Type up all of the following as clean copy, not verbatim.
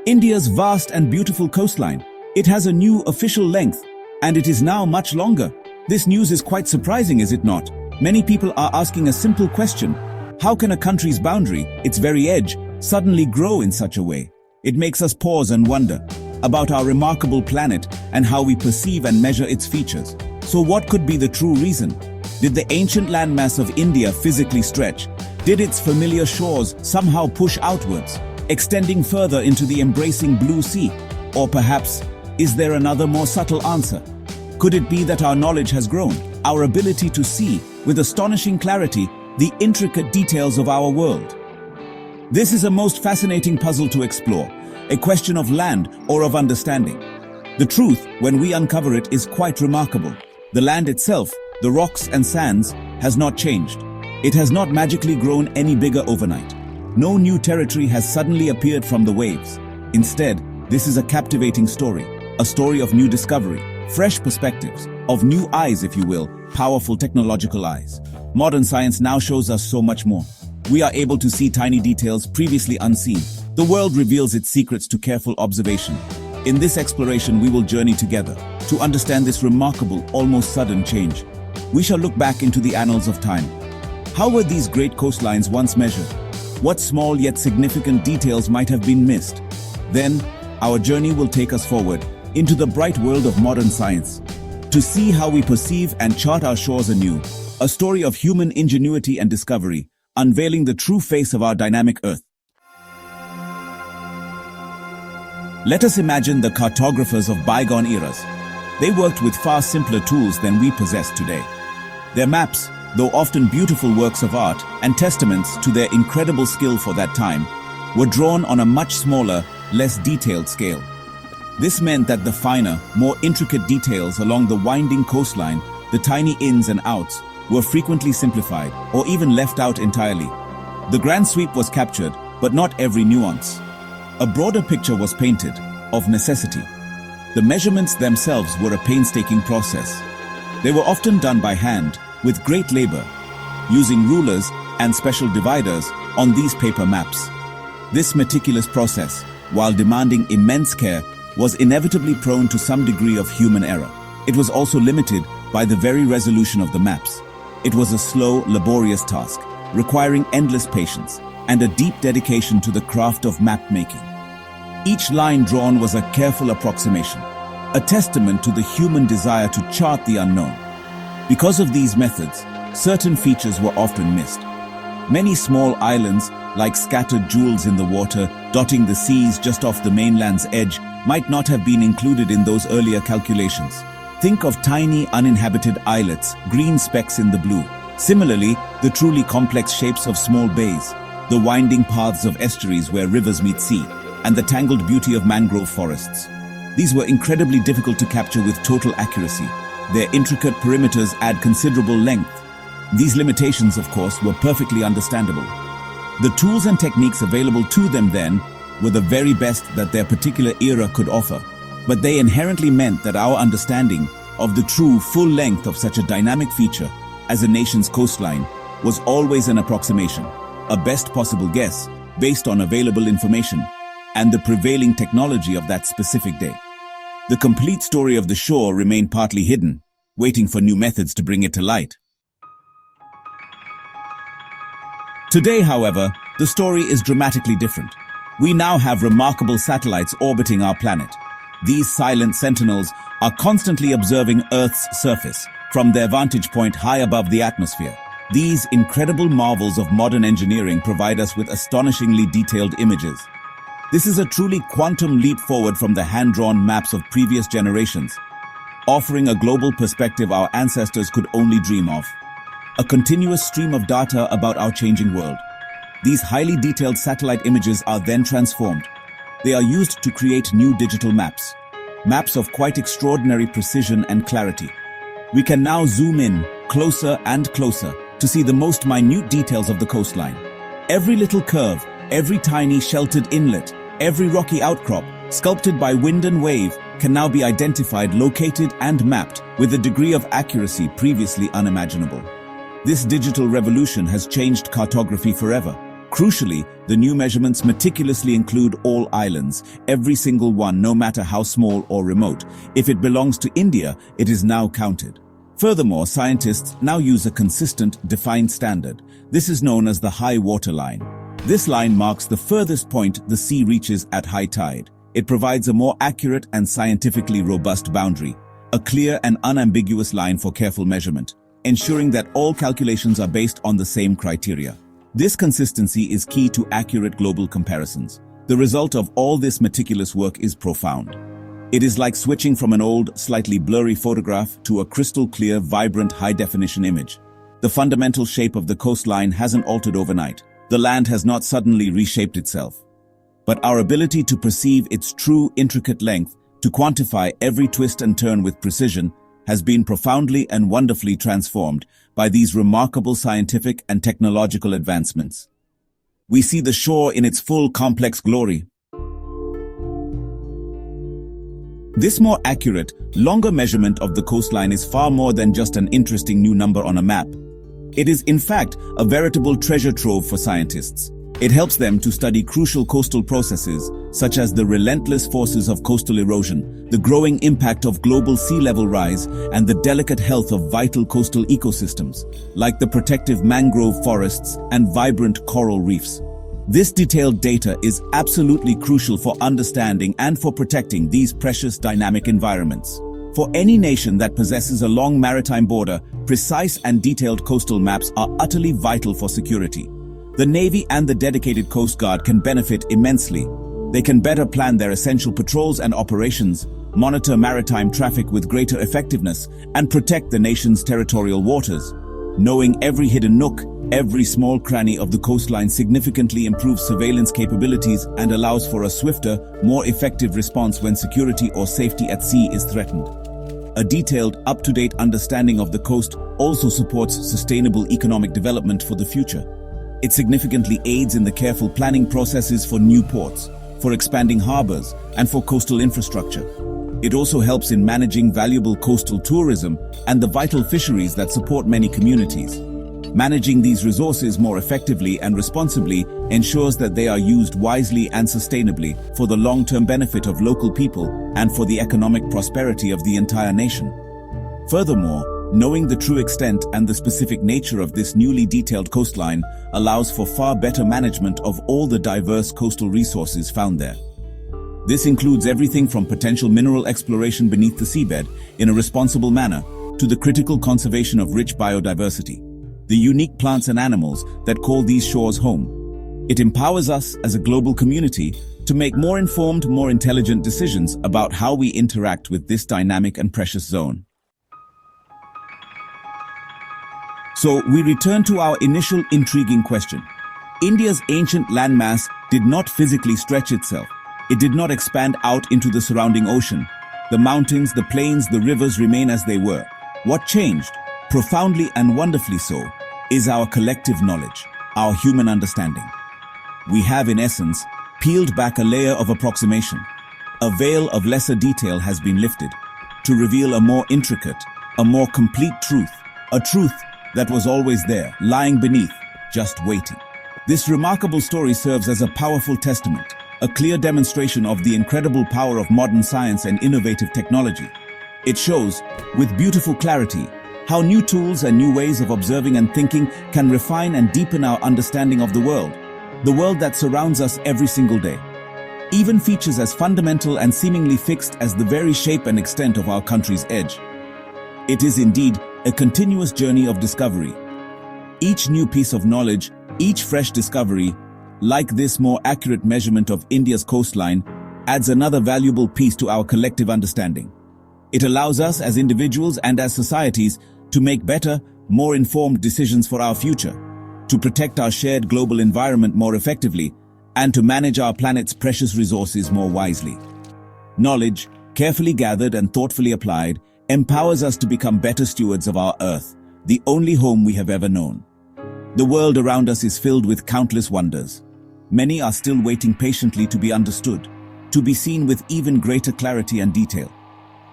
India's vast and beautiful coastline. It has a new official length, and it is now much longer. This news is quite surprising, is it not? Many people are asking a simple question. How can a country's boundary, its very edge, suddenly grow in such a way? It makes us pause and wonder about our remarkable planet and how we perceive and measure its features. So what could be the true reason? Did the ancient landmass of India physically stretch? Did its familiar shores somehow push outwards, extending further into the embracing blue sea? Or perhaps, is there another more subtle answer? Could it be that our knowledge has grown, our ability to see, with astonishing clarity, the intricate details of our world? This is a most fascinating puzzle to explore, a question of land or of understanding. The truth, when we uncover it, is quite remarkable. The land itself, the rocks and sands, has not changed. It has not magically grown any bigger overnight. No new territory has suddenly appeared from the waves. Instead, this is a captivating story, a story of new discovery, fresh perspectives, of new eyes, if you will, powerful technological eyes. Modern science now shows us so much more. We are able to see tiny details previously unseen. The world reveals its secrets to careful observation. In this exploration, we will journey together to understand this remarkable, almost sudden change. We shall look back into the annals of time. How were these great coastlines once measured? What small yet significant details might have been missed? Then, our journey will take us forward into the bright world of modern science, to see how we perceive and chart our shores anew, a story of human ingenuity and discovery, unveiling the true face of our dynamic Earth. Let us imagine the cartographers of bygone eras. They worked with far simpler tools than we possess today. Their maps, though often beautiful works of art and testaments to their incredible skill for that time, were drawn on a much smaller, less detailed scale. This meant that the finer, more intricate details along the winding coastline, the tiny ins and outs, were frequently simplified or even left out entirely. The grand sweep was captured, but not every nuance. A broader picture was painted, of necessity. The measurements themselves were a painstaking process. They were often done by hand, with great labor, using rulers and special dividers on these paper maps. This meticulous process, while demanding immense care, was inevitably prone to some degree of human error. It was also limited by the very resolution of the maps. It was a slow, laborious task, requiring endless patience and a deep dedication to the craft of map making. Each line drawn was a careful approximation, a testament to the human desire to chart the unknown. Because of these methods, certain features were often missed. Many small islands, like scattered jewels in the water, dotting the seas just off the mainland's edge, might not have been included in those earlier calculations. Think of tiny uninhabited islets, green specks in the blue. Similarly, the truly complex shapes of small bays, the winding paths of estuaries where rivers meet sea, and the tangled beauty of mangrove forests. These were incredibly difficult to capture with total accuracy. Their intricate perimeters add considerable length. These limitations, of course, were perfectly understandable. The tools and techniques available to them then were the very best that their particular era could offer, but they inherently meant that our understanding of the true full length of such a dynamic feature as a nation's coastline was always an approximation, a best possible guess based on available information and the prevailing technology of that specific day. The complete story of the shore remained partly hidden, waiting for new methods to bring it to light. Today, however, the story is dramatically different. We now have remarkable satellites orbiting our planet. These silent sentinels are constantly observing Earth's surface from their vantage point high above the atmosphere. These incredible marvels of modern engineering provide us with astonishingly detailed images. This is a truly quantum leap forward from the hand-drawn maps of previous generations, offering a global perspective our ancestors could only dream of. A continuous stream of data about our changing world. These highly detailed satellite images are then transformed. They are used to create new digital maps. Maps of quite extraordinary precision and clarity. We can now zoom in, closer and closer, to see the most minute details of the coastline. Every little curve, every tiny sheltered inlet, every rocky outcrop, sculpted by wind and wave, can now be identified, located and mapped with a degree of accuracy previously unimaginable. This digital revolution has changed cartography forever. Crucially, the new measurements meticulously include all islands, every single one, no matter how small or remote. If it belongs to India, it is now counted. Furthermore, scientists now use a consistent, defined standard. This is known as the high water line. This line marks the furthest point the sea reaches at high tide. It provides a more accurate and scientifically robust boundary, a clear and unambiguous line for careful measurement, ensuring that all calculations are based on the same criteria. This consistency is key to accurate global comparisons. The result of all this meticulous work is profound. It is like switching from an old, slightly blurry photograph to a crystal-clear, vibrant, high-definition image. The fundamental shape of the coastline hasn't altered overnight. The land has not suddenly reshaped itself. But our ability to perceive its true, intricate length, to quantify every twist and turn with precision, has been profoundly and wonderfully transformed by these remarkable scientific and technological advancements. We see the shore in its full complex glory. This more accurate, longer measurement of the coastline is far more than just an interesting new number on a map. It is, in fact, a veritable treasure trove for scientists. It helps them to study crucial coastal processes, such as the relentless forces of coastal erosion, the growing impact of global sea level rise, and the delicate health of vital coastal ecosystems, like the protective mangrove forests and vibrant coral reefs. This detailed data is absolutely crucial for understanding and for protecting these precious dynamic environments. For any nation that possesses a long maritime border, precise and detailed coastal maps are utterly vital for security. The Navy and the dedicated Coast Guard can benefit immensely. They can better plan their essential patrols and operations, monitor maritime traffic with greater effectiveness, and protect the nation's territorial waters. Knowing every hidden nook, every small cranny of the coastline significantly improves surveillance capabilities and allows for a swifter, more effective response when security or safety at sea is threatened. A detailed, up-to-date understanding of the coast also supports sustainable economic development for the future. It significantly aids in the careful planning processes for new ports, for expanding harbors, and for coastal infrastructure. It also helps in managing valuable coastal tourism and the vital fisheries that support many communities. Managing these resources more effectively and responsibly ensures that they are used wisely and sustainably for the long-term benefit of local people and for the economic prosperity of the entire nation. Furthermore, knowing the true extent and the specific nature of this newly detailed coastline allows for far better management of all the diverse coastal resources found there. This includes everything from potential mineral exploration beneath the seabed in a responsible manner to the critical conservation of rich biodiversity, the unique plants and animals that call these shores home. It empowers us as a global community to make more informed, more intelligent decisions about how we interact with this dynamic and precious zone. So we return to our initial intriguing question. India's ancient landmass did not physically stretch itself. It did not expand out into the surrounding ocean. The mountains, the plains, the rivers remain as they were. What changed, profoundly and wonderfully so, is our collective knowledge, our human understanding. We have, in essence, peeled back a layer of approximation. A veil of lesser detail has been lifted to reveal a more intricate, a more complete truth, a truth that was always there, lying beneath, just waiting. This remarkable story serves as a powerful testament, a clear demonstration of the incredible power of modern science and innovative technology. It shows, with beautiful clarity, how new tools and new ways of observing and thinking can refine and deepen our understanding of the world that surrounds us every single day. Even features as fundamental and seemingly fixed as the very shape and extent of our country's edge. It is indeed a continuous journey of discovery. Each new piece of knowledge, each fresh discovery, like this more accurate measurement of India's coastline, adds another valuable piece to our collective understanding. It allows us as individuals and as societies to make better, more informed decisions for our future, to protect our shared global environment more effectively, and to manage our planet's precious resources more wisely. Knowledge, carefully gathered and thoughtfully applied, empowers us to become better stewards of our Earth, the only home we have ever known. The world around us is filled with countless wonders. Many are still waiting patiently to be understood, to be seen with even greater clarity and detail.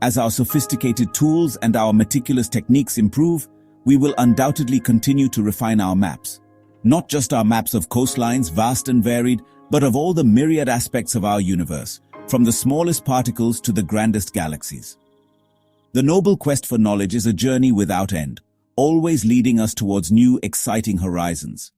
As our sophisticated tools and our meticulous techniques improve, we will undoubtedly continue to refine our maps. Not just our maps of coastlines, vast and varied, but of all the myriad aspects of our universe, from the smallest particles to the grandest galaxies. The noble quest for knowledge is a journey without end, always leading us towards new, exciting horizons.